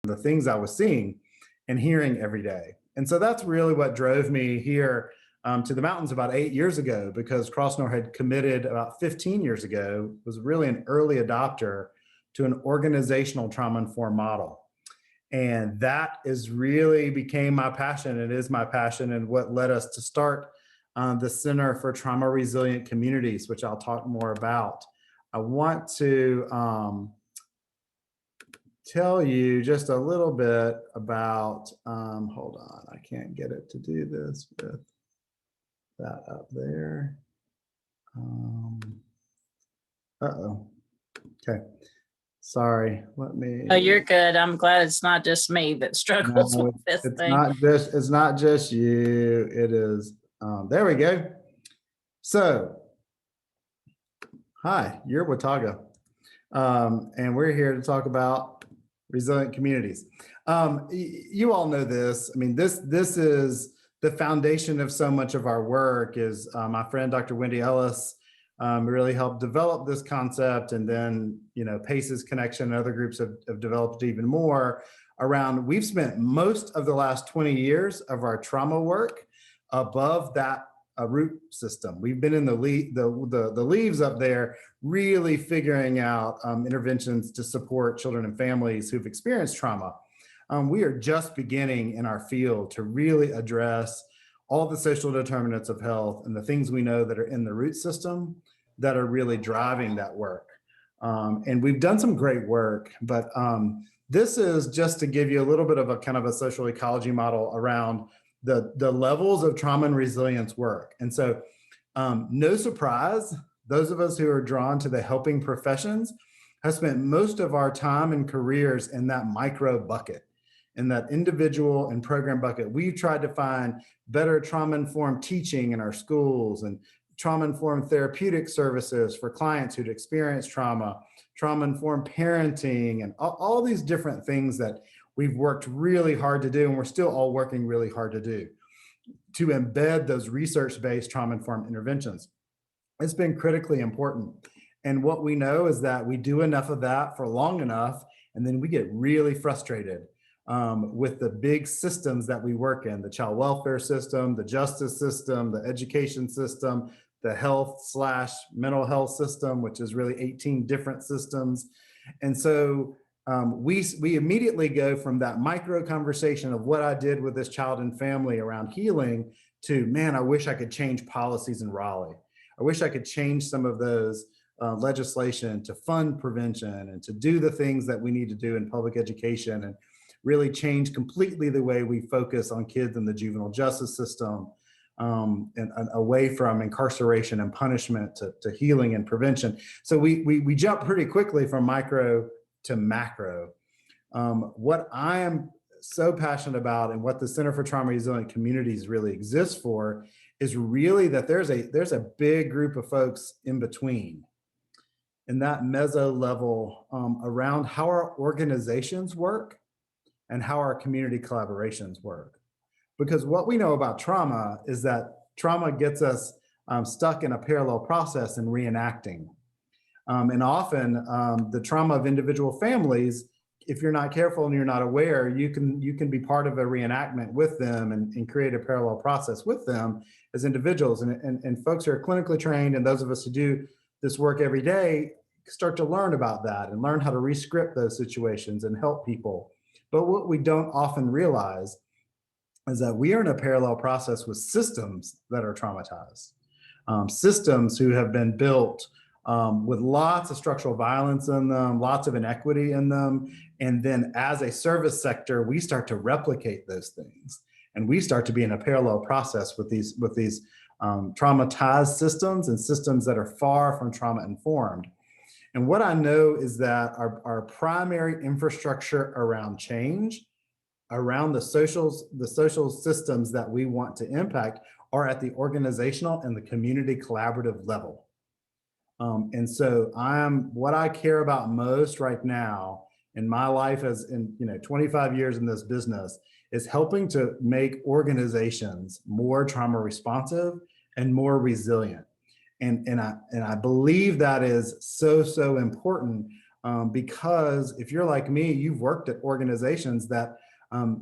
the things I was seeing and hearing every day. And so that's really what drove me here to the mountains about 8 years ago, because Crossnor had committed about 15 years ago, was really an early adopter to an organizational trauma-informed model. And that is really became my passion. It is my passion, and what led us to start the Center for Trauma Resilient Communities, which I'll talk more about. I want to tell you just a little bit about, hold on, I can't get it to do this with that up there. Uh-oh, okay. Sorry, let me. Oh, you're good. I'm glad it's not just me that struggles with this thing. It's not just you. It is. There we go. So, hi, you're Watauga, and we're here to talk about resilient communities. You all know this. I mean, this is the foundation of so much of our work. Is my friend Dr. Wendy Ellis really helped develop this concept, and then Pace's Connection and other groups have developed even more around. We've spent most of the last 20 years of our trauma work above that root system. We've been in the leaves up there, really figuring out interventions to support children and families who've experienced trauma. We are just beginning in our field to really address all the social determinants of health and the things we know that are in the root system that are really driving that work. And we've done some great work, but this is just to give you a little bit of a kind of a social ecology model around the levels of trauma and resilience work. And so no surprise, those of us who are drawn to the helping professions have spent most of our time and careers in that micro bucket, in that individual and program bucket. We've tried to find better trauma-informed teaching in our schools and trauma-informed therapeutic services for clients who'd experienced trauma, trauma-informed parenting, and all these different things that we've worked really hard to do, and we're still all working really hard to do, to embed those research-based trauma-informed interventions. It's been critically important. And what we know is that we do enough of that for long enough, and then we get really frustrated with the big systems that we work in, the child welfare system, the justice system, the education system, the health/mental health system, which is really 18 different systems. And so we immediately go from that micro conversation of what I did with this child and family around healing to, man, I wish I could change policies in Raleigh. I wish I could change some of those legislation to fund prevention and to do the things that we need to do in public education, and really change completely the way we focus on kids in the juvenile justice system, and away from incarceration and punishment to healing and prevention. So we jump pretty quickly from micro to macro. What I am so passionate about, and what the Center for Trauma Resilient Communities really exists for, is really that there's a big group of folks in between, in that meso level, around how our organizations work and how our community collaborations work. Because what we know about trauma is that trauma gets us stuck in a parallel process and reenacting. And often the trauma of individual families, if you're not careful and you're not aware, you can be part of a reenactment with them and create a parallel process with them as individuals. And folks who are clinically trained, and those of us who do this work every day, start to learn about that and learn how to re-script those situations and help people. But what we don't often realize is that we are in a parallel process with systems that are traumatized, systems who have been built with lots of structural violence in them, lots of inequity in them. And then as a service sector, we start to replicate those things. And we start to be in a parallel process with these traumatized systems and systems that are far from trauma informed. And what I know is that our primary infrastructure around change, around the social systems that we want to impact, are at the organizational and the community collaborative level. And so what I care about most right now in my life, as in 25 years in this business, is helping to make organizations more trauma responsive and more resilient. And I believe that is so important Because if you're like me, you've worked at organizations that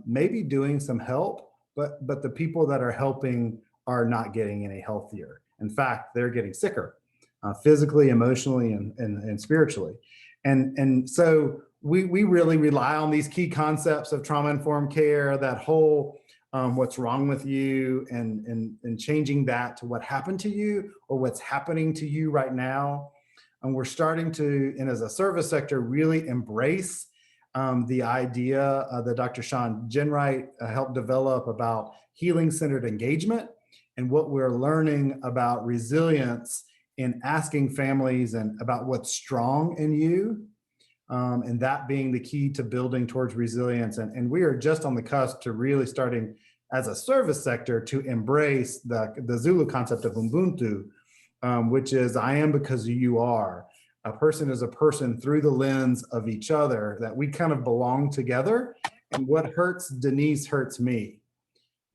may be doing some help, but the people that are helping are not getting any healthier. In fact, they're getting sicker, physically, emotionally, and spiritually. And so we really rely on these key concepts of trauma-informed care, that whole what's wrong with you, and changing that to what happened to you or what's happening to you right now. And we're starting to, and as a service sector, really embrace the idea that Dr. Sean Jenwright helped develop about healing-centered engagement, and what we're learning about resilience in asking families and about what's strong in you, and that being the key to building towards resilience. And we are just on the cusp to really starting as a service sector to embrace the Zulu concept of Ubuntu, which is I am because you are. A person is a person through the lens of each other, that we kind of belong together. And what hurts Denise hurts me.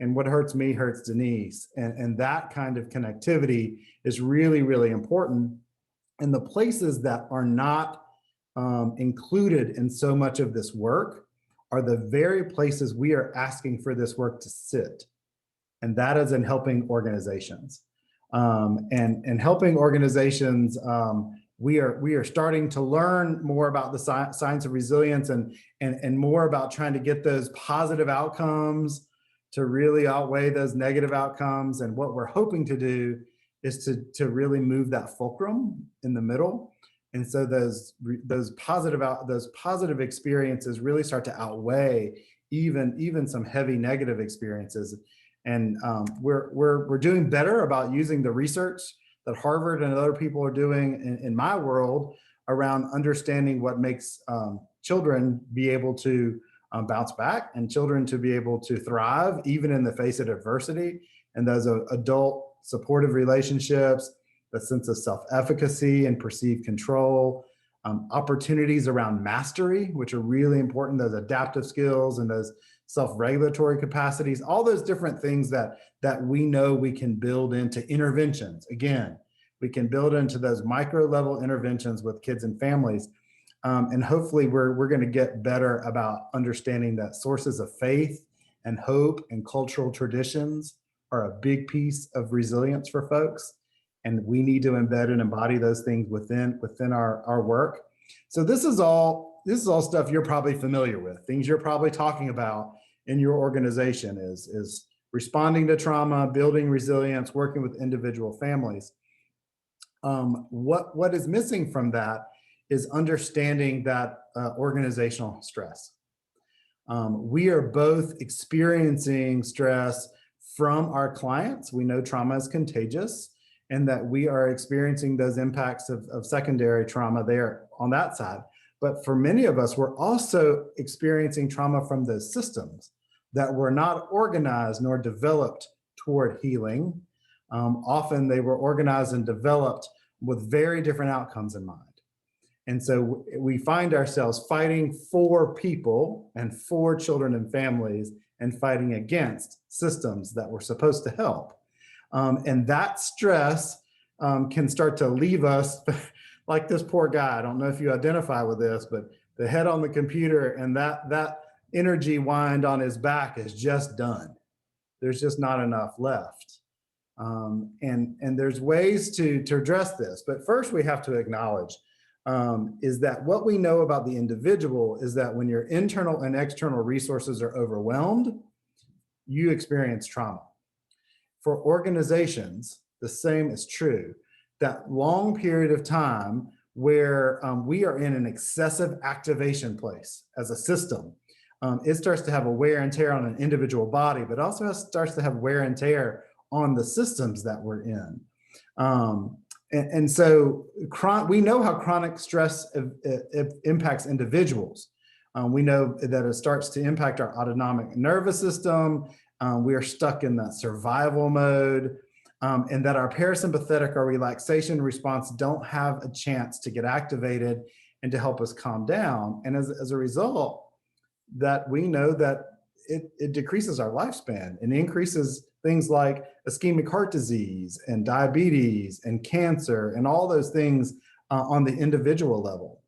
And what hurts me hurts Denise. And that kind of connectivity is really, really important. And the places that are not included in so much of this work are the very places we are asking for this work to sit. And that is in helping organizations. And helping organizations, we are starting to learn more about the science of resilience, and more about trying to get those positive outcomes to really outweigh those negative outcomes. And what we're hoping to do is to really move that fulcrum in the middle. And so those positive experiences really start to outweigh even some heavy negative experiences. And we're doing better about using the research that Harvard and other people are doing in my world around understanding what makes children be able to bounce back, and children to be able to thrive even in the face of adversity. And those adult supportive relationships, the sense of self-efficacy and perceived control, opportunities around mastery, which are really important, those adaptive skills and those self-regulatory capacities, all those different things that we know we can build into interventions. Again, we can build into those micro-level interventions with kids and families. And hopefully we're going to get better about understanding that sources of faith and hope and cultural traditions are a big piece of resilience for folks. And we need to embed and embody those things within our work. So this is all stuff you're probably familiar with, things you're probably talking about in your organization, is responding to trauma, building resilience, working with individual families. What is missing from that is understanding that organizational stress. We are both experiencing stress from our clients. We know trauma is contagious, and that we are experiencing those impacts of secondary trauma there on that side. But for many of us, we're also experiencing trauma from those systems that were not organized nor developed toward healing. Often they were organized and developed with very different outcomes in mind. And so we find ourselves fighting for people and for children and families, and fighting against systems that were supposed to help. And that stress can start to leave us like this poor guy. I don't know if you identify with this, but the head on the computer and that energy wind on his back is just done. There's just not enough left. And there's ways to address this. But first we have to acknowledge is that what we know about the individual is that when your internal and external resources are overwhelmed, you experience trauma. For organizations, the same is true. That long period of time where we are in an excessive activation place as a system, it starts to have a wear and tear on an individual body, but also starts to have wear and tear on the systems that we're in. And so we know how chronic stress impacts individuals. We know that it starts to impact our autonomic nervous system. We are stuck in that survival mode, and that our parasympathetic or relaxation response don't have a chance to get activated and to help us calm down. And as a result, that we know that it decreases our lifespan and increases things like ischemic heart disease and diabetes and cancer and all those things on the individual level.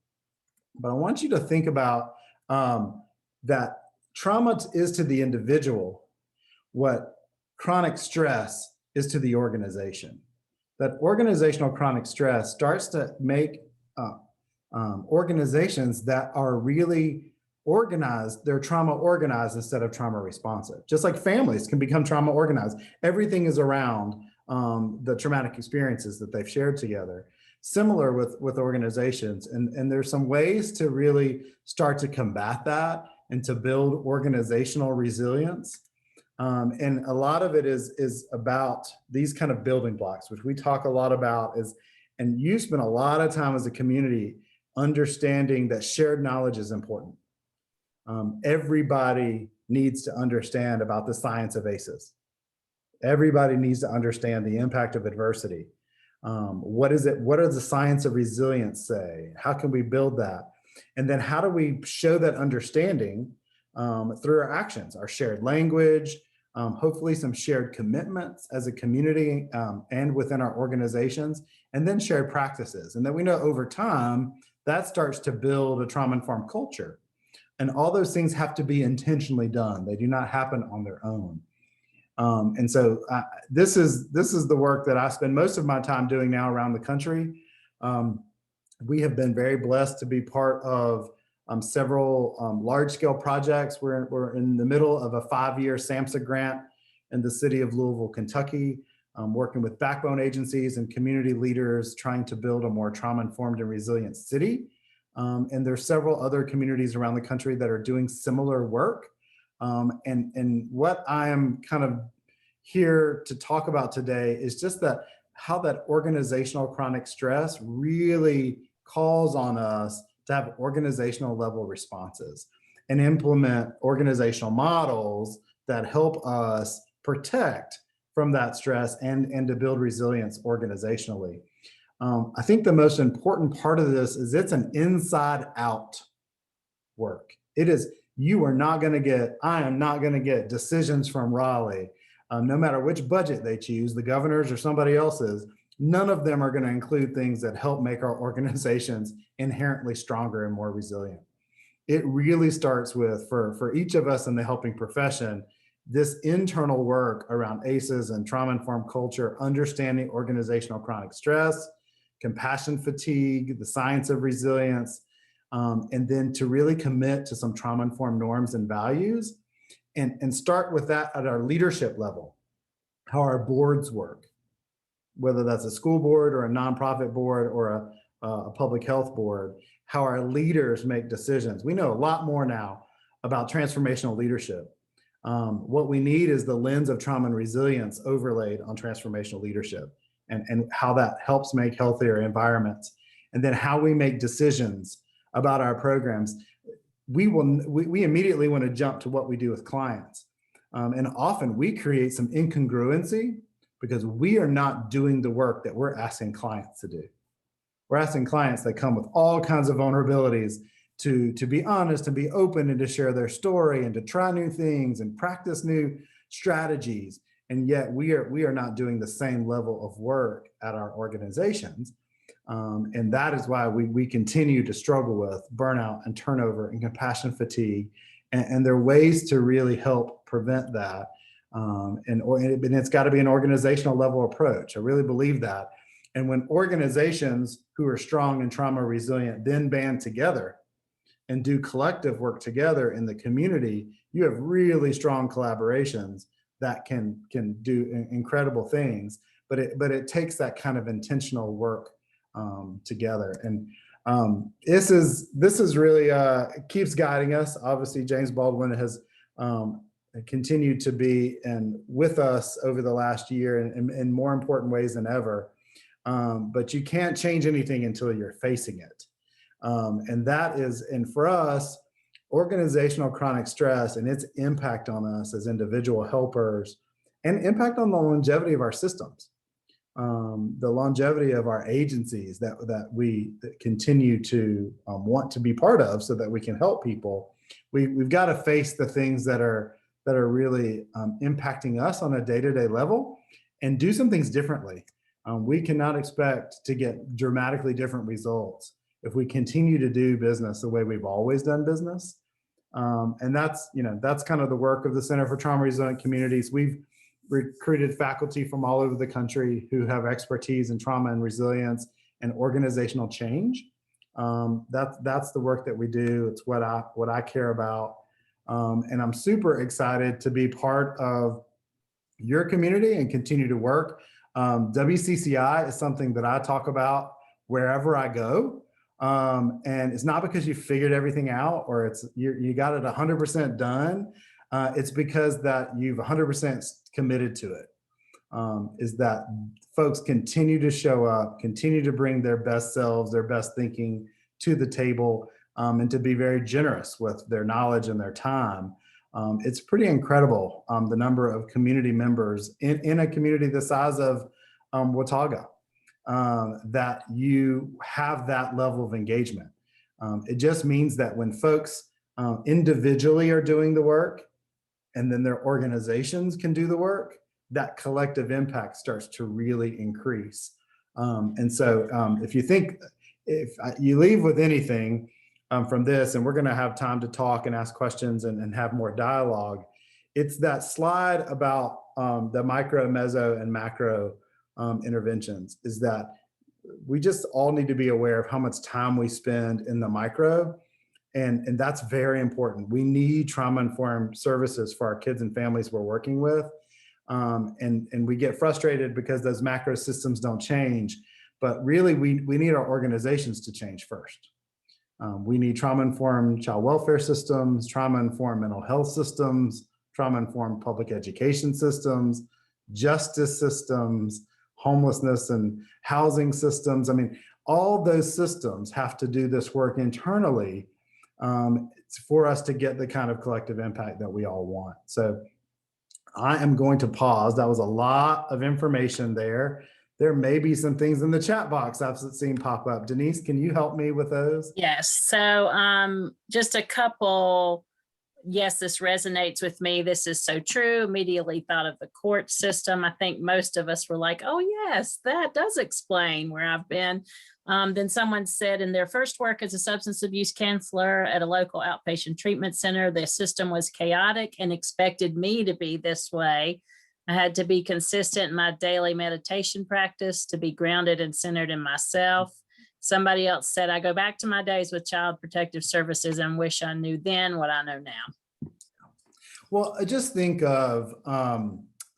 But I want you to think about that trauma is to the individual what chronic stress is to the organization. That organizational chronic stress starts to make organizations that are really organized, they're trauma organized instead of trauma responsive. Just like families can become trauma organized. Everything is around the traumatic experiences that they've shared together. Similar with organizations. And there's some ways to really start to combat that and to build organizational resilience. And a lot of it is about these kind of building blocks, which we talk a lot about and you spend a lot of time as a community understanding that shared knowledge is important. Everybody needs to understand about the science of ACEs. Everybody needs to understand the impact of adversity. What is it? What does the science of resilience say? How can we build that? And then how do we show that understanding through our actions, our shared language, hopefully some shared commitments as a community and within our organizations, and then shared practices. And then we know over time, that starts to build a trauma-informed culture. And all those things have to be intentionally done. They do not happen on their own. And so this is the work that I spend most of my time doing now around the country. We have been very blessed to be part of several large-scale projects. We're in the middle of a 5-year SAMHSA grant in the city of Louisville, Kentucky, working with backbone agencies and community leaders trying to build a more trauma-informed and resilient city. And there's several other communities around the country that are doing similar work. And what I am kind of here to talk about today is just that how that organizational chronic stress really calls on us to have organizational level responses and implement organizational models that help us protect from that stress and to build resilience organizationally. I think the most important part of this is it's an inside out work. It is, you are not going to get, I am not going to get decisions from Raleigh, no matter which budget they choose, the governor's or somebody else's, none of them are going to include things that help make our organizations inherently stronger and more resilient. It really starts with, for each of us in the helping profession, this internal work around ACEs and trauma-informed culture, understanding organizational chronic stress, compassion fatigue, the science of resilience, and then to really commit to some trauma-informed norms and values, and start with that at our leadership level, how our boards work, whether that's a school board or a nonprofit board or a public health board, how our leaders make decisions. We know a lot more now about transformational leadership. What we need is the lens of trauma and resilience overlaid on transformational leadership and how that helps make healthier environments. And then how we make decisions about our programs. We immediately want to jump to what we do with clients. And often we create some incongruency because we are not doing the work that we're asking clients to do. We're asking clients that come with all kinds of vulnerabilities to be honest, to be open and to share their story and to try new things and practice new strategies. And yet we are not doing the same level of work at our organizations. And that is why we continue to struggle with burnout and turnover and compassion fatigue. And there are ways to really help prevent that. And it's got to be an organizational level approach. I really believe that. And when organizations who are strong and trauma resilient then band together and do collective work together in the community, you have really strong collaborations that can do incredible things. But it takes that kind of intentional work together. And this is really keeps guiding us. Obviously, James Baldwin has continued to be with us over the last year in more important ways than ever. But you can't change anything until you're facing it. And for us, organizational chronic stress and its impact on us as individual helpers and impact on the longevity of our systems, the longevity of our agencies that we continue to want to be part of so that we can help people. We've got to face the things that are really impacting us on a day-to-day level and do some things differently. We cannot expect to get dramatically different results if we continue to do business the way we've always done business. And that's, that's kind of the work of the Center for Trauma Resilient Communities. We've recruited faculty from all over the country who have expertise in trauma and resilience and organizational change. That's the work that we do. It's what I care about. And I'm super excited to be part of your community and continue to work. WCCI is something that I talk about wherever I go. And it's not because you figured everything out or you got it 100% done. It's because that you've 100% committed to it. Is that folks continue to show up, continue to bring their best selves, their best thinking to the table, and to be very generous with their knowledge and their time. It's pretty incredible, the number of community members in a community the size of Watauga, that you have that level of engagement. It just means that when folks individually are doing the work and then their organizations can do the work, that collective impact starts to really increase. And so if you leave with anything from this, and we're going to have time to talk and ask questions and have more dialogue, it's that slide about the micro, meso, and macro interventions, is that we just all need to be aware of how much time we spend in the micro. And that's very important. We need trauma-informed services for our kids and families we're working with. And we get frustrated because those macro systems don't change. But really, we need our organizations to change first. We need trauma-informed child welfare systems, trauma-informed mental health systems, trauma-informed public education systems, justice systems, homelessness and housing systems. I mean, all those systems have to do this work internally for us to get the kind of collective impact that we all want. So I am going to pause. That was a lot of information there. There may be some things in the chat box I've seen pop up. Denise, can you help me with those? Yes. So just a couple. Yes, this resonates with me. This is so true. Immediately thought of the court system. I think most of us were like, oh, yes, that does explain where I've been. Then someone said in their first work as a substance abuse counselor at a local outpatient treatment center, the system was chaotic and expected me to be this way. I had to be consistent in my daily meditation practice, to be grounded and centered in myself. Somebody else said, I go back to my days with Child Protective Services and wish I knew then what I know now. Well, I just think of,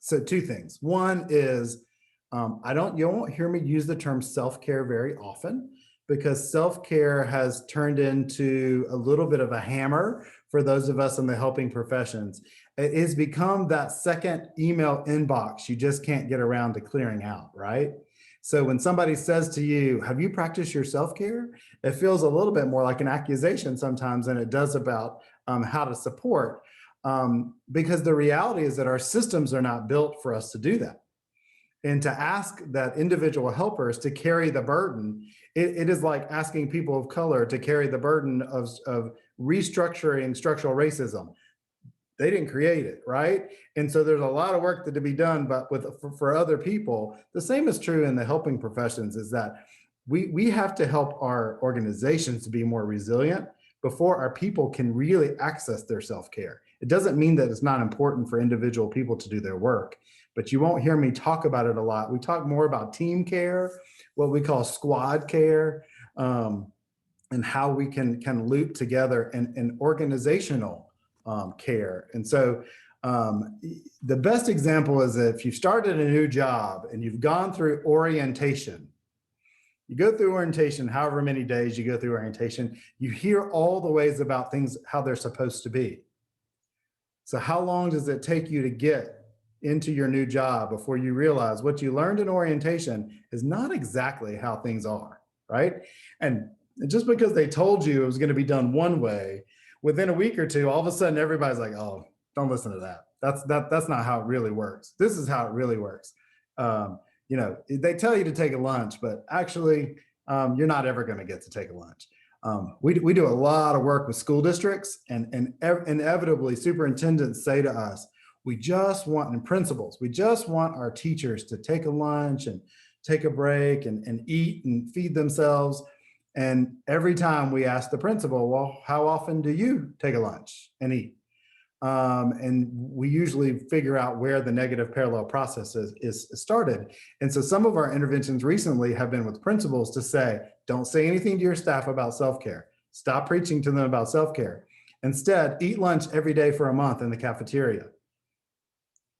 so two things. One is, you won't hear me use the term self-care very often, because self-care has turned into a little bit of a hammer for those of us in the helping professions. It has become that second email inbox you just can't get around to clearing out, right? So when somebody says to you, have you practiced your self-care? It feels a little bit more like an accusation sometimes than it does about how to support, because the reality is that our systems are not built for us to do that. And to ask that individual helpers to carry the burden, it is like asking people of color to carry the burden of restructuring structural racism. They didn't create it, right? And so there's a lot of work to be done, but for other people. The same is true in the helping professions, is that we have to help our organizations to be more resilient before our people can really access their self-care. It doesn't mean that it's not important for individual people to do their work, but you won't hear me talk about it a lot. We talk more about team care, what we call squad care, and how we can loop together and organizational care. And so the best example is if you started a new job and you've gone through orientation. You go through orientation, however many days you go through orientation, you hear all the ways about things, how they're supposed to be. So how long does it take you to get into your new job before you realize what you learned in orientation is not exactly how things are, right? And just because they told you it was going to be done one way, within a week or two, all of a sudden everybody's like, oh, don't listen to that. That's not how it really works. This is how it really works. They tell you to take a lunch, but actually you're not ever going to get to take a lunch. We do a lot of work with school districts, and inevitably superintendents say to us, we just want, and principals, we just want our teachers to take a lunch and take a break and eat and feed themselves. And every time we ask the principal, well, how often do you take a lunch and eat? And we usually figure out where the negative parallel process is started. And so some of our interventions recently have been with principals to say, don't say anything to your staff about self-care. Stop preaching to them about self-care. Instead, eat lunch every day for a month in the cafeteria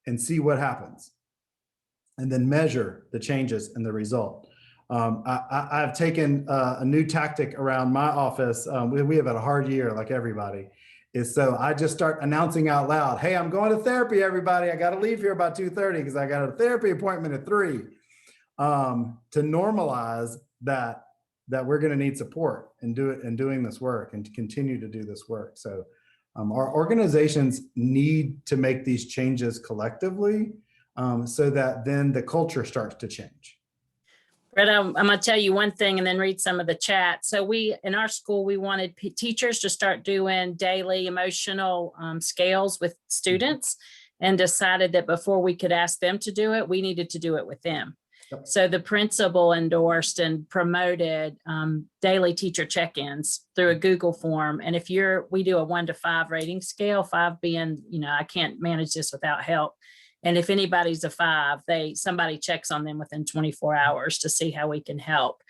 and see what happens. And then measure the changes in the result. I've taken a new tactic around my office. We have had a hard year like everybody. Is so I just start announcing out loud, hey, I'm going to therapy, everybody. I got to leave here about 2:30 because I got a therapy appointment at 3, to normalize that we're going to need support and doing this work and to continue to do this work. So our organizations need to make these changes collectively, so that then the culture starts to change. Brett, I'm going to tell you one thing and then read some of the chat. So in our school, we wanted teachers to start doing daily emotional scales with students, and decided that before we could ask them to do it, we needed to do it with them. Yep. So the principal endorsed and promoted daily teacher check-ins through a Google form. And we do a 1 to 5 rating scale, 5 being, I can't manage this without help. And if anybody's a 5, somebody checks on them within 24 hours to see how we can help.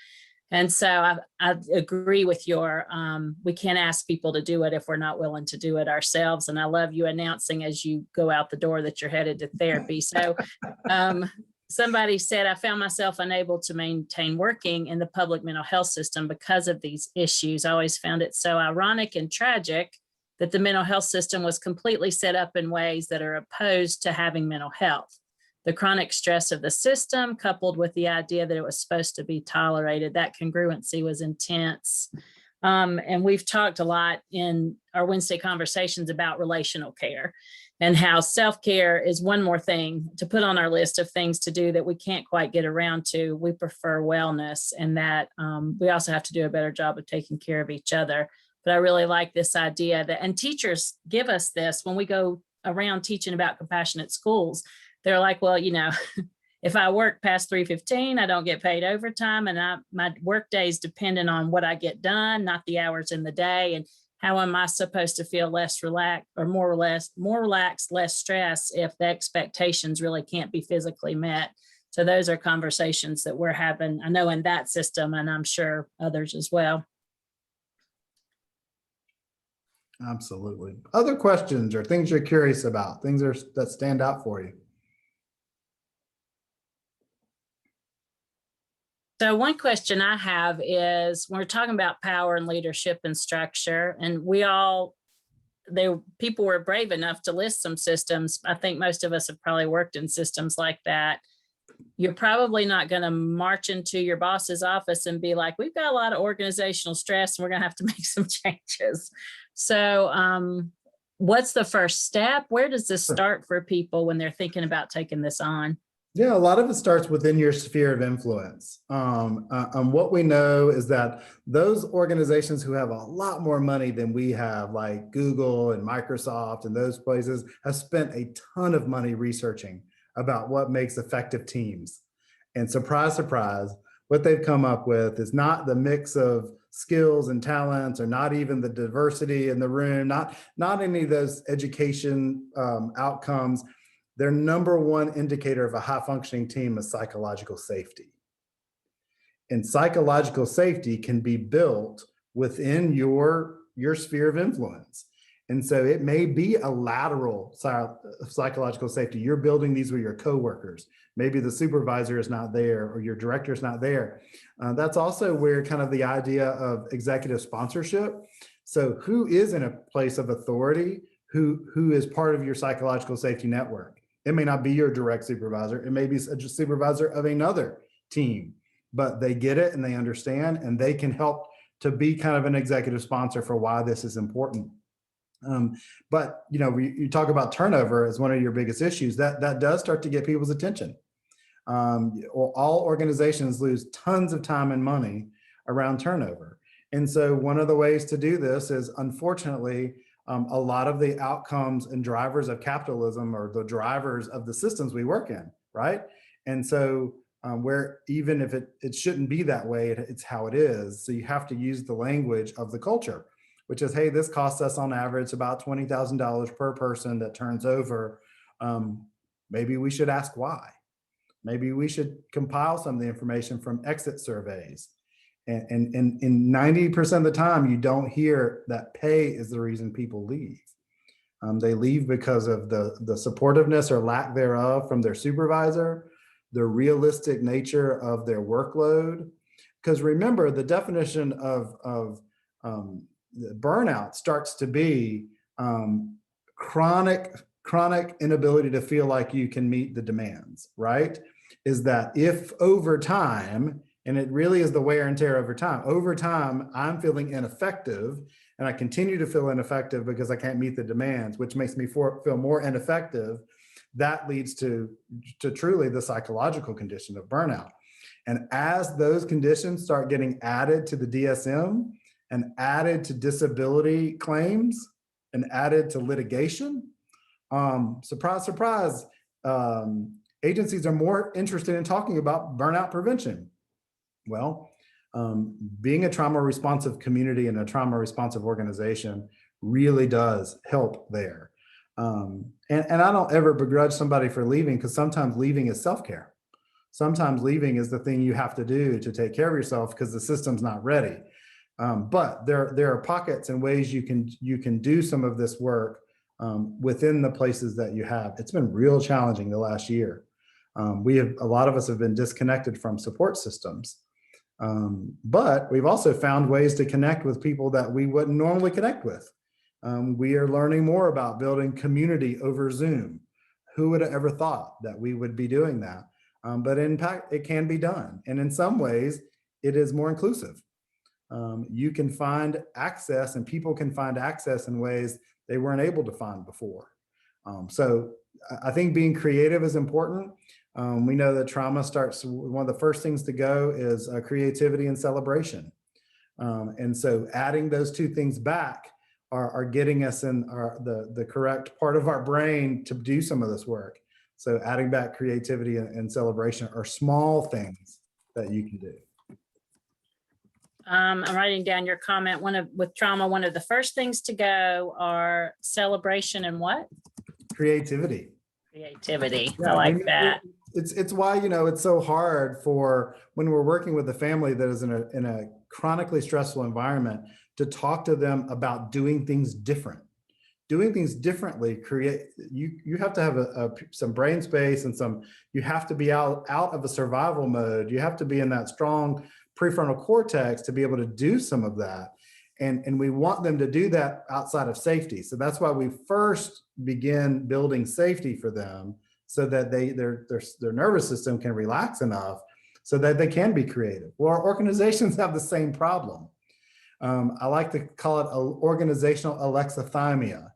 And so I agree with we can't ask people to do it if we're not willing to do it ourselves. And I love you announcing as you go out the door that you're headed to therapy. So somebody said, I found myself unable to maintain working in the public mental health system because of these issues. I always found it so ironic and tragic that the mental health system was completely set up in ways that are opposed to having mental health. The chronic stress of the system, coupled with the idea that it was supposed to be tolerated, that congruency was intense. And we've talked a lot in our Wednesday conversations about relational care and how self-care is one more thing to put on our list of things to do that we can't quite get around to. We prefer wellness, and that we also have to do a better job of taking care of each other. But I really like this idea and teachers give us this when we go around teaching about compassionate schools. They're like, well, if I work past 3:15, I don't get paid overtime, and my work day is dependent on what I get done, not the hours in the day. And how am I supposed to feel less relaxed or more relaxed, less stress if the expectations really can't be physically met? So those are conversations that we're having, I know, in that system, and I'm sure others as well. Absolutely. Other questions or things you're curious about, things that stand out for you? So one question I have is, when we're talking about power and leadership and structure, and people were brave enough to list some systems. I think most of us have probably worked in systems like that. You're probably not going to march into your boss's office and be like, we've got a lot of organizational stress and we're going to have to make some changes. So what's the first step? Where does this start for people when they're thinking about taking this on? Yeah, a lot of it starts within your sphere of influence. What we know is that those organizations who have a lot more money than we have, like Google and Microsoft and those places, have spent a ton of money researching about what makes effective teams. And surprise, surprise, what they've come up with is not the mix of skills and talents, or not even the diversity in the room, not any of those education outcomes. Their number one indicator of a high functioning team is psychological safety. And psychological safety can be built within your sphere of influence. And so it may be a lateral psychological safety. You're building these with your coworkers. Maybe the supervisor is not there or your director is not there. That's also where kind of the idea of executive sponsorship. So who is in a place of authority, who is part of your psychological safety network? It may not be your direct supervisor. It may be a supervisor of another team, but they get it and they understand, and they can help to be kind of an executive sponsor for why this is important. But you talk about turnover as one of your biggest issues. That does start to get people's attention. All organizations lose tons of time and money around turnover. And so one of the ways to do this is, unfortunately, a lot of the outcomes and drivers of capitalism are the drivers of the systems we work in, right? And so where even if it shouldn't be that way, it's how it is. So you have to use the language of the culture, which is, hey, this costs us on average about $20,000 per person that turns over. Maybe we should ask why. Maybe we should compile some of the information from exit surveys. And 90% of the time, you don't hear that pay is the reason people leave. They leave because of the supportiveness or lack thereof from their supervisor, the realistic nature of their workload. Because remember, the definition of burnout starts to be chronic inability to feel like you can meet the demands, right? Is that if over time, and it really is the wear and tear over time, I'm feeling ineffective, and I continue to feel ineffective because I can't meet the demands, which makes me feel more ineffective. That leads to truly the psychological condition of burnout. And as those conditions start getting added to the DSM and added to disability claims and added to litigation, surprise, surprise, agencies are more interested in talking about burnout prevention. Well, being a trauma responsive community and a trauma responsive organization really does help there. And I don't ever begrudge somebody for leaving, because sometimes leaving is self-care. Sometimes leaving is the thing you have to do to take care of yourself because the system's not ready. But there are pockets and ways you can do some of this work within the places that you have. It's been real challenging the last year. A lot of us have been disconnected from support systems. But we've also found ways to connect with people that we wouldn't normally connect with. We are learning more about building community over Zoom. Who would have ever thought that we would be doing that? But in fact, it can be done. And in some ways, it is more inclusive. You can find access, and people can find access in ways they weren't able to find before. So I think being creative is important. We know that trauma starts, one of the first things to go is creativity and celebration. And so adding those two things back are getting us in the correct part of our brain to do some of this work. So adding back creativity and celebration are small things that you can do. I'm writing down your comment. With trauma, one of the first things to go are celebration and what? Creativity. Creativity. Yeah, I like that. It's why, it's so hard for when we're working with a family that is in a chronically stressful environment to talk to them about doing things different. Doing things differently you have to have some brain space and you have to be out of a survival mode. You have to be in that strong prefrontal cortex to be able to do some of that. And we want them to do that outside of safety. So that's why we first begin building safety for them, so that their nervous system can relax enough so that they can be creative. Well, our organizations have the same problem. I like to call it organizational alexithymia.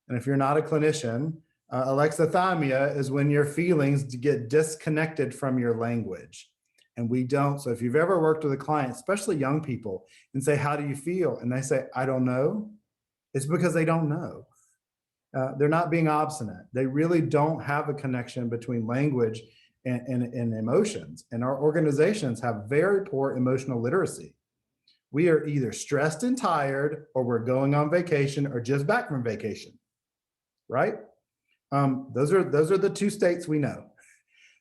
And if you're not a clinician, alexithymia is when your feelings get disconnected from your language. And we don't. So if you've ever worked with a client, especially young people, and say, how do you feel? And they say, I don't know. It's because they don't know. They're not being obstinate. They really don't have a connection between language and emotions. And our organizations have very poor emotional literacy. We are either stressed and tired, or we're going on vacation, or just back from vacation, right? Those are the two states we know.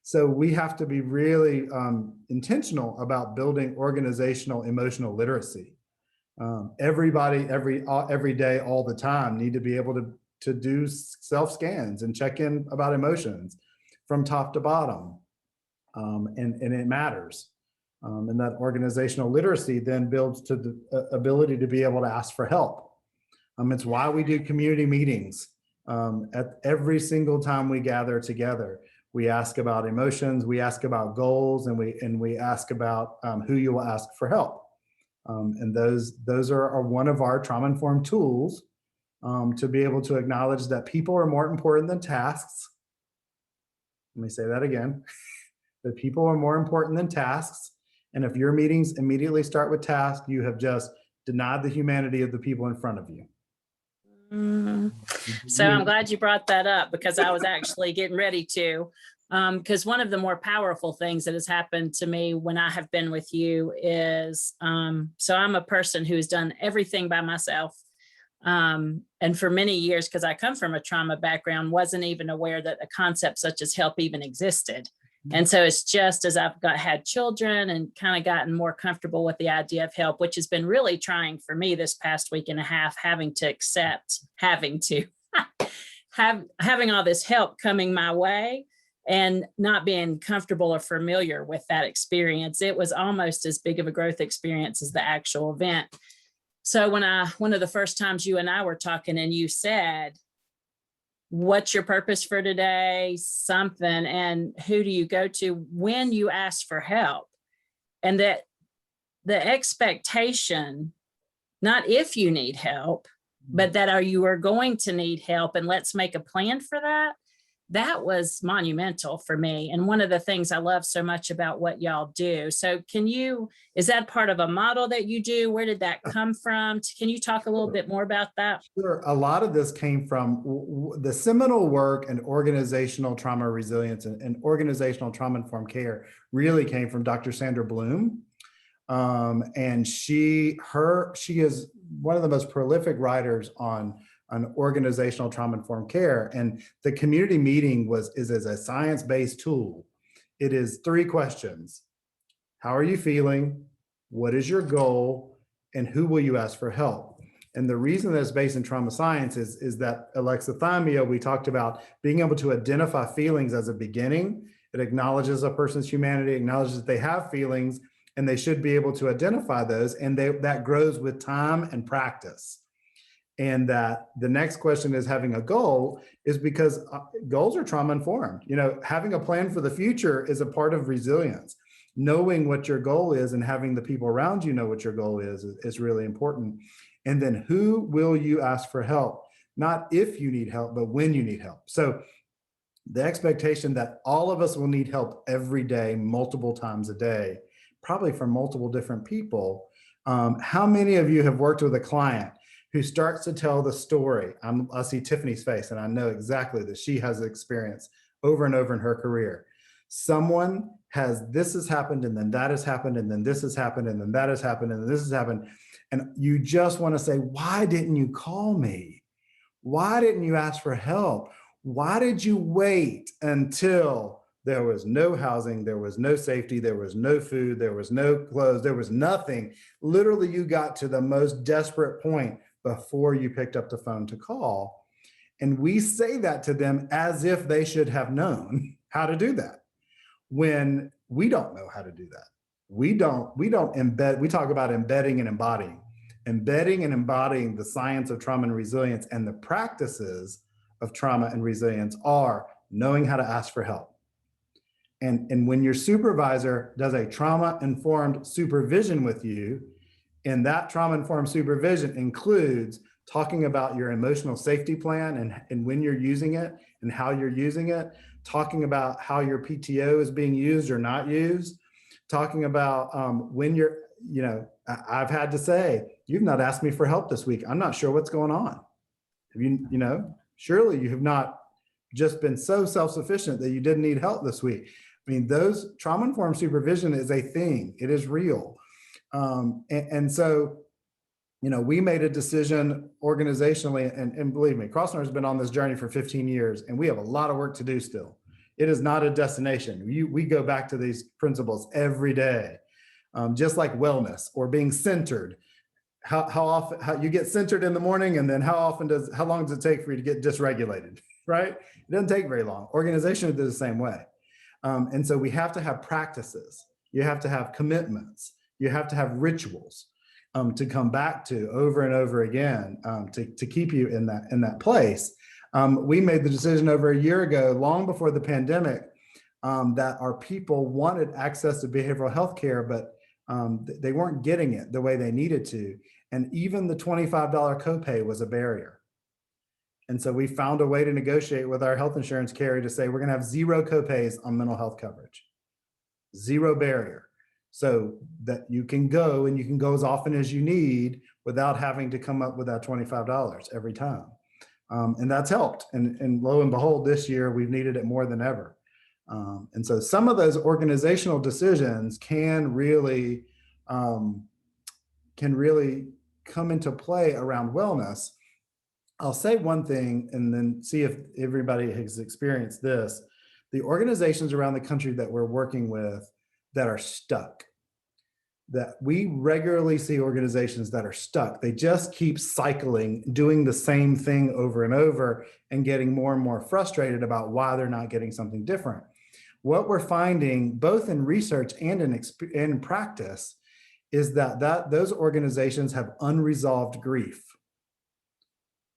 So we have to be really intentional about building organizational emotional literacy. Everybody, every day, all the time, need to be able to do self-scans and check in about emotions from top to bottom. And it matters. And that organizational literacy then builds to the ability to be able to ask for help. It's why we do community meetings. At every single time we gather together, we ask about emotions, we ask about goals, and we ask about who you will ask for help. And those are one of our trauma-informed tools to be able to acknowledge that people are more important than tasks. Let me say that again. That people are more important than tasks. And if your meetings immediately start with tasks, you have just denied the humanity of the people in front of you. So I'm glad you brought that up, because I was actually getting ready to. Because one of the more powerful things that has happened to me when I have been with you is, so I'm a person who has done everything by myself. And for many years, because I come from a trauma background, wasn't even aware that a concept such as help even existed. And so it's just as I've had children and kind of gotten more comfortable with the idea of help, which has been really trying for me this past week and a half, having to accept, having all this help coming my way and not being comfortable or familiar with that experience. It was almost as big of a growth experience as the actual event. So one of the first times you and I were talking and you said, what's your purpose for today? Something, and who do you go to when you ask for help? And that the expectation, not if you need help, but that you are going to need help and let's make a plan for that. That was monumental for me. And one of the things I love so much about what y'all do. So is that part of a model that you do? Where did that come from? Can you talk a little bit more about that? Sure. A lot of this came from the seminal work and organizational trauma resilience and organizational trauma-informed care really came from Dr. Sandra Boone. And she is one of the most prolific writers on organizational trauma-informed care. And the community meeting is a science-based tool. It is 3 questions. How are you feeling? What is your goal? And who will you ask for help? And the reason that's based in trauma science is that alexithymia, we talked about being able to identify feelings as a beginning. It acknowledges a person's humanity, acknowledges that they have feelings, and they should be able to identify those. And that grows with time and practice. And that the next question is having a goal is because goals are trauma informed. Having a plan for the future is a part of resilience. Knowing what your goal is and having the people around you know what your goal is really important. And then who will you ask for help? Not if you need help, but when you need help. So the expectation that all of us will need help every day, multiple times a day, probably from multiple different people. How many of you have worked with a client who starts to tell the story? I see Tiffany's face and I know exactly that she has experience over and over in her career. Someone this has happened and then that has happened and then this has happened and then that has happened and then this has happened. And you just want to say, why didn't you call me? Why didn't you ask for help? Why did you wait until there was no housing, there was no safety, there was no food, there was no clothes, there was nothing? Literally, you got to the most desperate point before you picked up the phone to call. And we say that to them as if they should have known how to do that, when we don't know how to do that. We don't embed, we talk about embedding and embodying. Embedding and embodying the science of trauma and resilience and the practices of trauma and resilience are knowing how to ask for help. And when your supervisor does a trauma-informed supervision with you, and that trauma-informed supervision includes talking about your emotional safety plan and when you're using it and how you're using it, talking about how your PTO is being used or not used, talking about when I've had to say, you've not asked me for help this week. I'm not sure what's going on. Have surely you have not just been so self-sufficient that you didn't need help this week. I mean, those trauma-informed supervision is a thing. It is real. And so, we made a decision organizationally, and believe me, Crossner has been on this journey for 15 years, and we have a lot of work to do still. It is not a destination. We go back to these principles every day, just like wellness or being centered. How often you get centered in the morning, and then how long does it take for you to get dysregulated, right? It doesn't take very long. Organizations do the same way. And so we have to have practices. You have to have commitments. You have to have rituals to come back to over and over again to keep you in that place. We made the decision over a year ago, long before the pandemic, that our people wanted access to behavioral health care, but they weren't getting it the way they needed to. And even the $25 copay was a barrier. And so we found a way to negotiate with our health insurance carrier to say, we're going to have 0 copays on mental health coverage, 0 barrier, so that you can go as often as you need without having to come up with that $25 every time. And that's helped. And lo and behold, this year we've needed it more than ever. And so some of those organizational decisions can really come into play around wellness. I'll say one thing and then see if everybody has experienced this. The organizations around the country that we're working with that are stuck, that we regularly see organizations that are stuck. They just keep cycling, doing the same thing over and over and getting more and more frustrated about why they're not getting something different. What we're finding both in research and in practice is that those organizations have unresolved grief.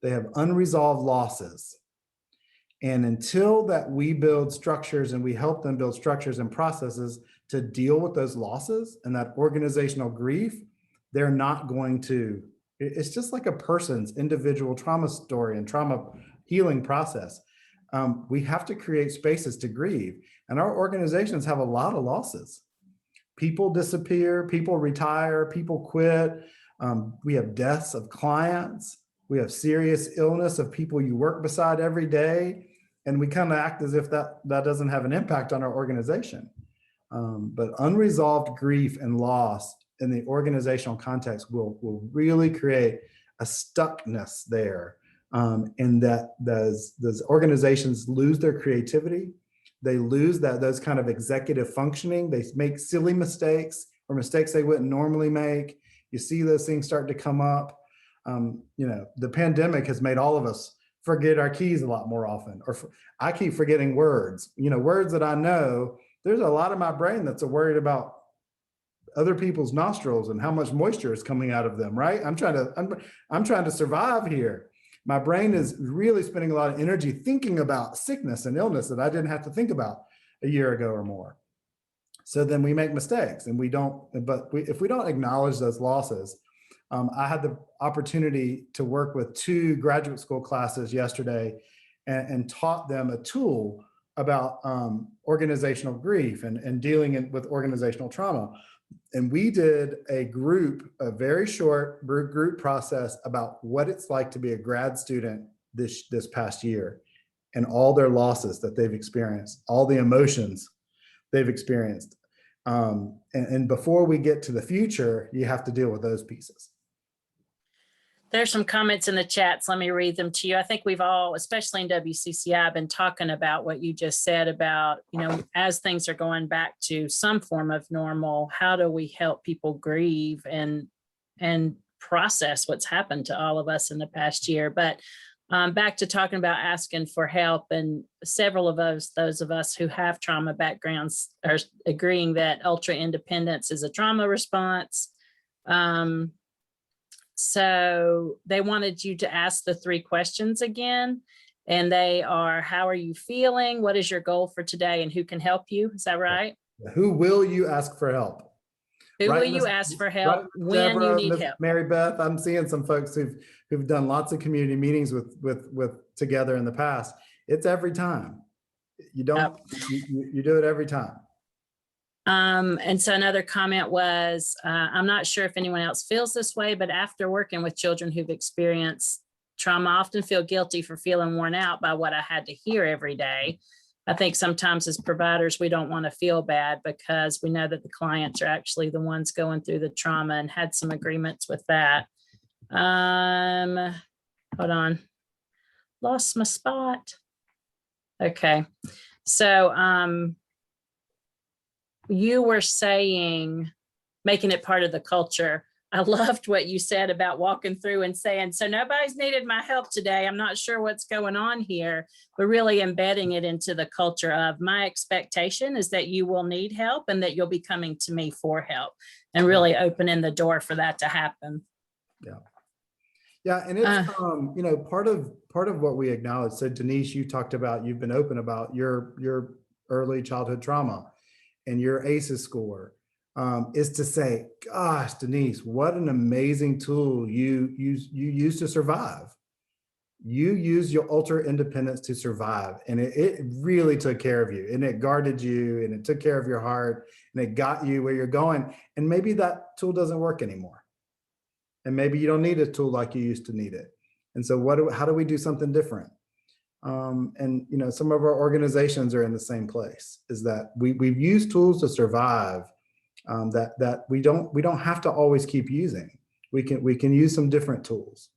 They have unresolved losses. And until that we build structures and we help them build structures and processes to deal with those losses and that organizational grief, they're not going to, it's just like a person's individual trauma story and trauma healing process. We have to create spaces to grieve. And our organizations have a lot of losses. People disappear, people retire, people quit. We have deaths of clients. We have serious illness of people you work beside every day. And we kind of act as if that doesn't have an impact on our organization. But unresolved grief and loss in the organizational context will really create a stuckness there. And that those organizations lose their creativity. They lose those kind of executive functioning. They make silly mistakes or mistakes they wouldn't normally make. You see those things start to come up. The pandemic has made all of us forget our keys a lot more often, or I keep forgetting words, words that I know. There's a lot of my brain that's worried about other people's nostrils and how much moisture is coming out of them, right? I'm trying to survive here. My brain is really spending a lot of energy thinking about sickness and illness that I didn't have to think about a year ago or more. So then we make mistakes and if we don't acknowledge those losses. I had the opportunity to work with 2 graduate school classes yesterday and taught them a tool about organizational grief and dealing with organizational trauma. And we did a very short group process about what it's like to be a grad student this past year and all their losses that they've experienced, all the emotions they've experienced. And before we get to the future, you have to deal with those pieces. There's some comments in the chats. Let me read them to you. I think we've all, especially in WCCI, been talking about what you just said about, as things are going back to some form of normal, how do we help people grieve and process what's happened to all of us in the past year? But back to talking about asking for help, and several of those of us who have trauma backgrounds are agreeing that ultra independence is a trauma response. So they wanted you to ask the 3 questions again, and they are: how are you feeling? What is your goal for today? And who can help you? Is that right? Who will you ask for help? Who will you ask for help when you need help? Mary Beth, I'm seeing some folks who've done lots of community meetings with together in the past. It's every time. You don't, you do it every time. And so another comment was, I'm not sure if anyone else feels this way, but after working with children who've experienced trauma, I often feel guilty for feeling worn out by what I had to hear every day. I think sometimes as providers, we don't want to feel bad because we know that the clients are actually the ones going through the trauma, and had some agreements with that. Hold on. Lost my spot. Okay. So, you were saying making it part of the culture. I loved what you said about walking through and saying, so nobody's needed my help today. I'm not sure what's going on here, but really embedding it into the culture of my expectation is that you will need help and that you'll be coming to me for help, and really opening the door for that to happen. Yeah. Yeah. And it's, part of what we acknowledge. So Denise, you talked about, you've been open about your early childhood trauma and your ACEs score, is to say, gosh, Denise, what an amazing tool you use to survive. You use your ultra independence to survive. And it really took care of you, and it guarded you, and it took care of your heart, and it got you where you're going. And maybe that tool doesn't work anymore. And maybe you don't need a tool like you used to need it. And so how do we do something different? And some of our organizations are in the same place, is that we've used tools to survive, that we don't have to always keep using. We can use some different tools.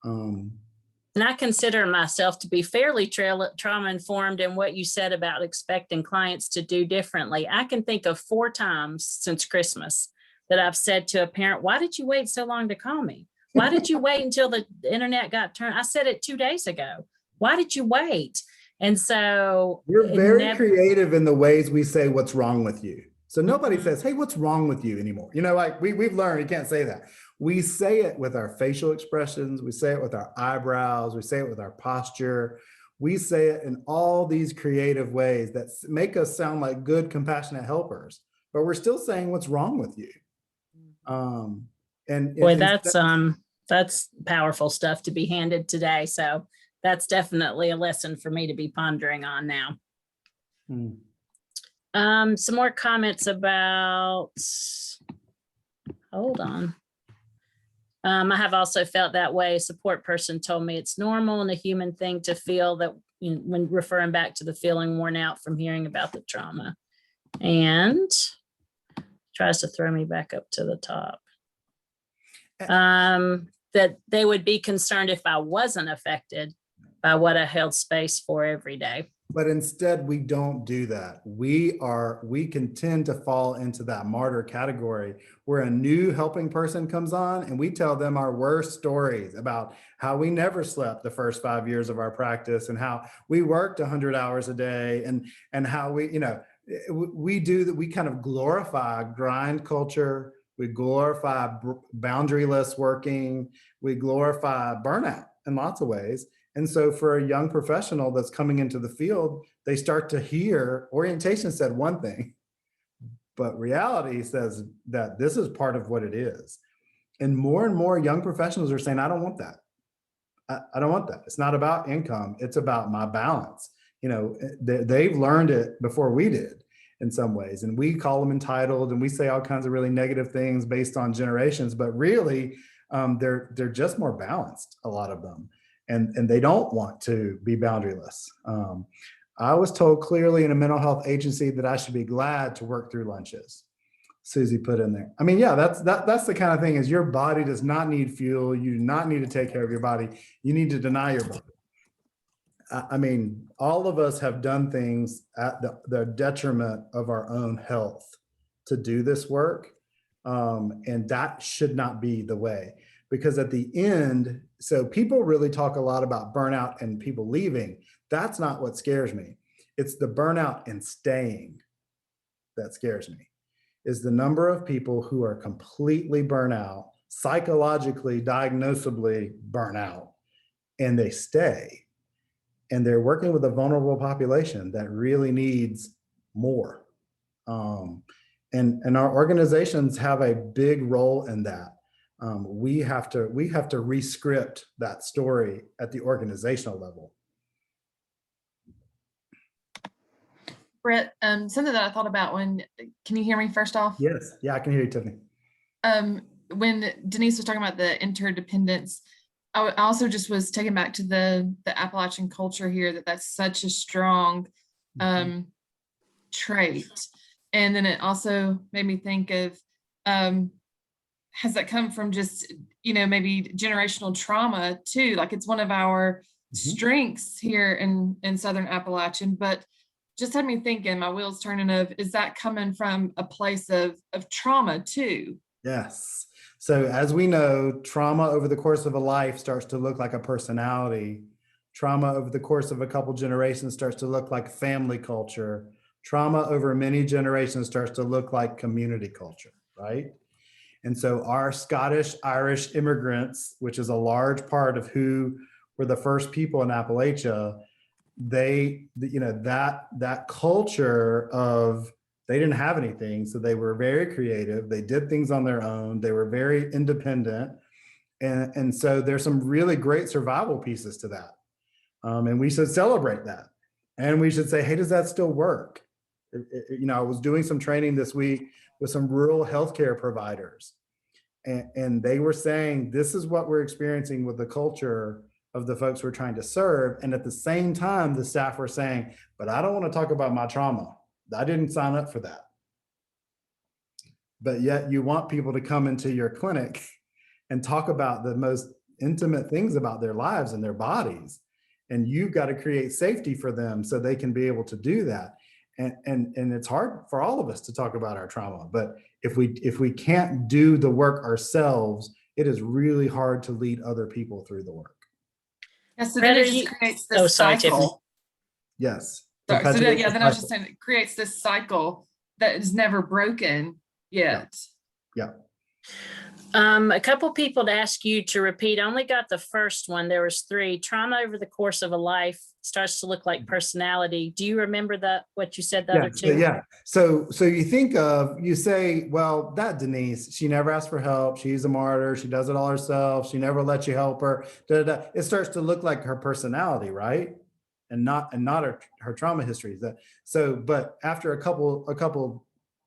And I consider myself to be fairly trauma informed, and what you said about expecting clients to do differently. I can think of 4 times since Christmas that I've said to a parent, why did you wait so long to call me? Why did you wait until the internet got turned? I said it 2 days ago. Why did you wait? And so we're very creative in the ways we say what's wrong with you. So nobody says, hey, what's wrong with you anymore? Like we've learned you can't say that. We say it with our facial expressions. We say it with our eyebrows. We say it with our posture. We say it in all these creative ways that make us sound like good, compassionate helpers, but we're still saying what's wrong with you. Boy, that's powerful stuff to be handed today. So that's definitely a lesson for me to be pondering on now. Some more comments about, hold on. I have also felt that way. A support person told me it's normal and a human thing to feel that, when referring back to the feeling worn out from hearing about the trauma, and tries to throw me back up to the top. That they would be concerned if I wasn't affected by what I held space for every day. But instead, we don't do that. We can tend to fall into that martyr category where a new helping person comes on and we tell them our worst stories about how we never slept the first 5 years of our practice and how we worked 100 hours a day and how we do that. We kind of glorify grind culture. We glorify boundaryless working. We glorify burnout in lots of ways. And so for a young professional that's coming into the field, they start to hear orientation said one thing, but reality says that this is part of what it is. And more young professionals are saying, I don't want that. I don't want that. It's not about income. It's about my balance. They've learned it before we did in some ways. And we call them entitled and we say all kinds of really negative things based on generations, but really they're just more balanced, a lot of them. And they don't want to be boundaryless. I was told clearly in a mental health agency that I should be glad to work through lunches. Susie put in there. I mean, yeah, that's the kind of thing is your body does not need fuel. You do not need to take care of your body. You need to deny your body. I mean, all of us have done things at the detriment of our own health to do this work. And that should not be the way. Because at the end, so people really talk a lot about burnout and people leaving. That's not what scares me. It's the burnout and staying that scares me, is the number of people who are completely burnout, psychologically, diagnosably burnout, and they stay. And they're working with a vulnerable population that really needs more. And our organizations have a big role in that. We have to re-script that story at the organizational level. Brett, something that I thought about can you hear me first off? Yes, yeah, I can hear you, Tiffany. When Denise was talking about the interdependence, I also just was taken back to the Appalachian culture here, that's such a strong trait. And then it also made me think of, has that come from just, maybe generational trauma too? Like it's one of our strengths here in Southern Appalachian, but just had me thinking, my wheels turning is that coming from a place of trauma too? Yes. So as we know, trauma over the course of a life starts to look like a personality. Trauma over the course of a couple generations starts to look like family culture. Trauma over many generations starts to look like community culture, right? And so our Scottish Irish immigrants, which is a large part of who were the first people in Appalachia, that culture of, they didn't have anything, so they were very creative. They did things on their own. They were very independent. And so there's some really great survival pieces to that. And we should celebrate that. And we should say, hey, does that still work? I was doing some training this week with some rural healthcare providers. And they were saying, this is what we're experiencing with the culture of the folks we're trying to serve. And at the same time, the staff were saying, but I don't want to talk about my trauma. I didn't sign up for that. But yet you want people to come into your clinic and talk about the most intimate things about their lives and their bodies. And you've got to create safety for them so they can be able to do that. And it's hard for all of us to talk about our trauma. But if we can't do the work ourselves, it is really hard to lead other people through the work. Yeah, so then Brenda, it just creates this sorry, Tiffany. cycle. Yes. Sorry, so Perpetuate then the I was just cycle. saying it creates this cycle that is never broken yet. Yeah. A couple people to ask you to repeat. I only got the first one. There was 3. Trauma over the course of a life starts to look like personality. Do you remember what you said the other 2? Yeah. So you say, well, that Denise, she never asked for help. She's a martyr. She does it all herself. She never lets you help her. Da, da, da. It starts to look like her personality, right? And not her trauma history. But after a couple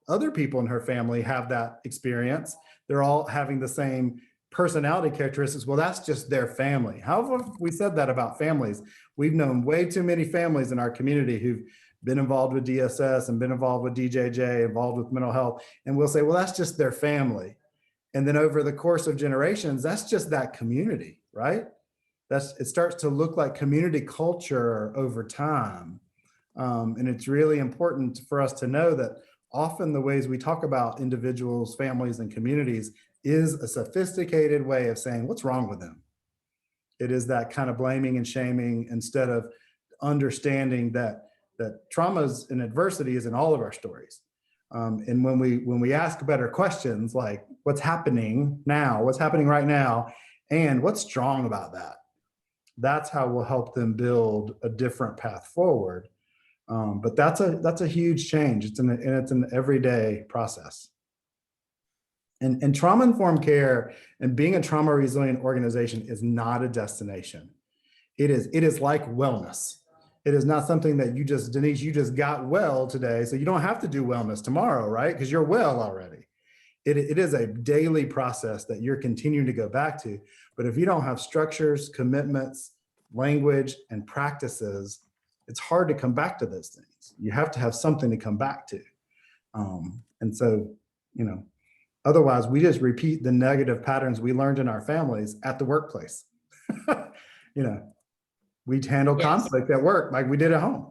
other people in her family have that experience, they're all having the same personality characteristics. Well, that's just their family. However, we said that about families. We've known way too many families in our community who've been involved with DSS and been involved with DJJ, involved with mental health. And we'll say, well, that's just their family. And then over the course of generations, that's just that community, right? It starts to look like community culture over time. And it's really important for us to know that often the ways we talk about individuals, families, and communities is a sophisticated way of saying, what's wrong with them? It is that kind of blaming and shaming instead of understanding that traumas and adversity is in all of our stories. And when we ask better questions like what's happening now, what's happening right now, and what's strong about that, that's how we'll help them build a different path forward. But that's a huge change. It's an everyday process. And trauma-informed care and being a trauma resilient organization is not a destination. It is like wellness. It is not something that Denise, you just got well today, so you don't have to do wellness tomorrow, right? Because you're well already. It is a daily process that you're continuing to go back to. But if you don't have structures, commitments, language, and practices, it's hard to come back to those things. You have to have something to come back to. And so, otherwise we just repeat the negative patterns we learned in our families at the workplace. We'd handle conflict at work like we did at home.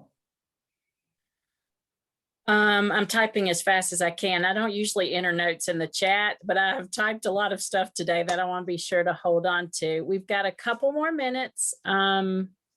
I'm typing as fast as I can. I don't usually enter notes in the chat, but I have typed a lot of stuff today that I want to be sure to hold on to. We've got a couple more minutes.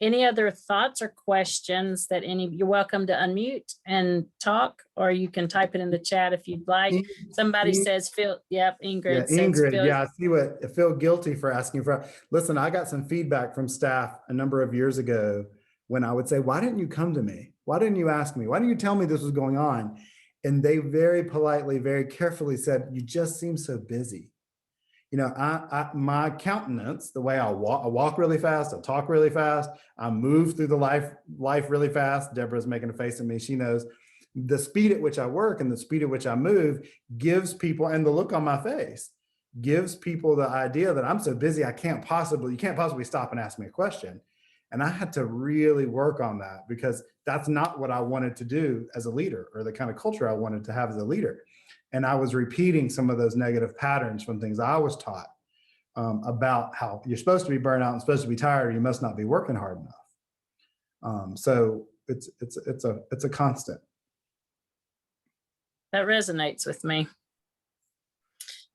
Any other thoughts or questions that you're welcome to unmute and talk, or you can type it in the chat if you'd like. Somebody says, Ingrid. Yeah, I feel guilty for asking for. Listen, I got some feedback from staff a number of years ago when I would say, why didn't you come to me? Why didn't you ask me? Why didn't you tell me this was going on? And they very politely, very carefully said, you just seem so busy. My countenance, the way I walk really fast, I talk really fast, I move through the life really fast. Deborah's making a face at me. She knows the speed at which I work and the speed at which I move gives people, and the look on my face gives people the idea that I'm so busy, you can't possibly stop and ask me a question. And I had to really work on that because that's not what I wanted to do as a leader or the kind of culture I wanted to have as a leader. And I was repeating some of those negative patterns from things I was taught about how you're supposed to be burnt out and supposed to be tired, or you must not be working hard enough. So it's a constant. That resonates with me.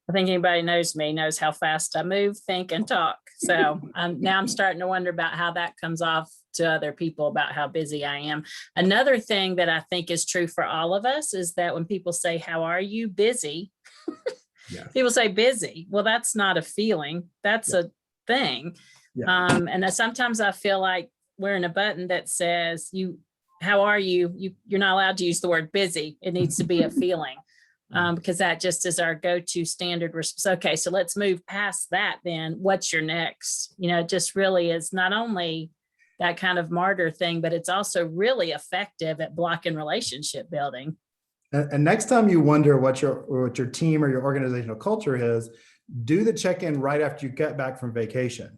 I think anybody knows me knows how fast I move, think, and talk. So now I'm starting to wonder about how that comes off to other people about how busy I am. Another thing that I think is true for all of us is that when people say, how are you? Busy. Yeah. People say busy. Well, that's not a feeling. That's a thing. Yeah. And sometimes I feel like wearing a button that says, how are you? You're not allowed to use the word busy. It needs to be a feeling. Because that just is our go-to standard. Okay, so let's move past that then. What's your next? It just really is not only that kind of martyr thing, but it's also really effective at blocking relationship building. And next time you wonder what your team or your organizational culture is, do the check-in right after you get back from vacation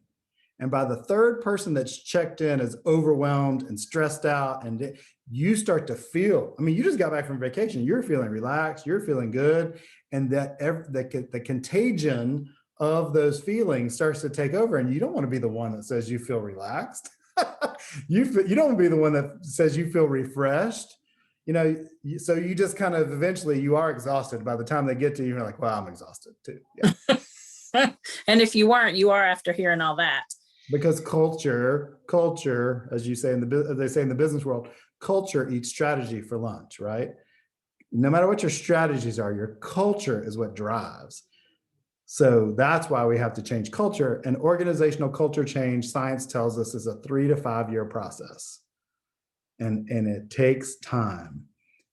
And by the third person that's checked in is overwhelmed and stressed out, and you start to feel, I mean, you just got back from vacation, you're feeling relaxed, you're feeling good. And that the contagion of those feelings starts to take over, and you don't want to be the one that says you feel relaxed. You don't want to be the one that says you feel refreshed. So you just kind of eventually you are exhausted. By the time they get to you, you're like, well, I'm exhausted too. Yeah. And if you weren't, you are after hearing all that. Because culture, as you say they say in the business world, culture eats strategy for lunch, right? No matter what your strategies are, your culture is what drives. So that's why we have to change culture. And organizational culture change, science tells us, is a 3 to 5 year process. And it takes time.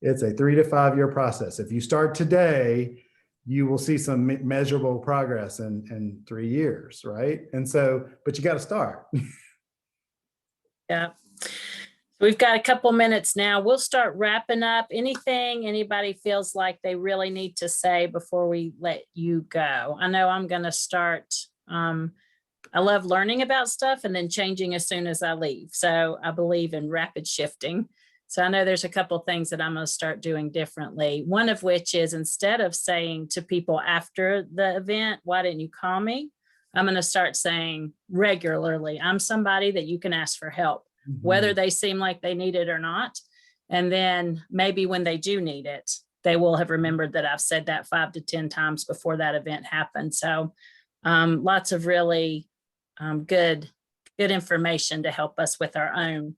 It's a 3 to 5 year process. If you start today, you will see some measurable progress in 3 years, right? And so, but you got to start. Yeah. We've got a couple minutes now. We'll start wrapping up. Anything anybody feels like they really need to say before we let you go? I know I'm going to start. I love learning about stuff and then changing as soon as I leave. So I believe in rapid shifting. So I know there's a couple things that I'm going to start doing differently. One of which is, instead of saying to people after the event, why didn't you call me? I'm going to start saying regularly, I'm somebody that you can ask for help, whether they seem like they need it or not. And then maybe when they do need it, they will have remembered that I've said that 5 to 10 times before that event happened. So lots of really good information to help us with our own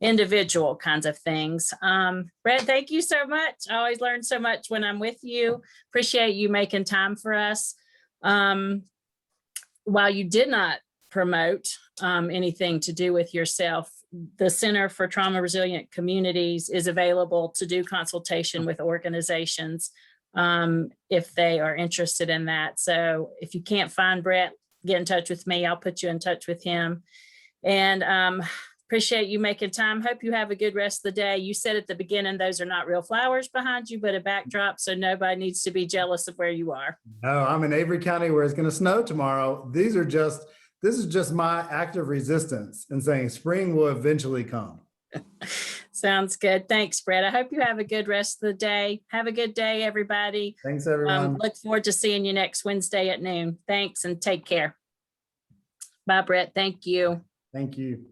individual kinds of things. Brett, thank you so much. I always learn so much when I'm with you. Appreciate you making time for us. While you did not promote anything to do with yourself, the Center for Trauma Resilient Communities is available to do consultation with organizations if they are interested in that. So if you can't find Brett, get in touch with me. I'll put you in touch with him. And appreciate you making time. Hope you have a good rest of the day. You said at the beginning, those are not real flowers behind you, but a backdrop. So nobody needs to be jealous of where you are. No, I'm in Avery County where it's going to snow tomorrow. This is just my act of resistance and saying spring will eventually come. Sounds good. Thanks, Brett. I hope you have a good rest of the day. Have a good day, everybody. Thanks, everyone. Look forward to seeing you next Wednesday at noon. Thanks and take care. Bye, Brett. Thank you. Thank you.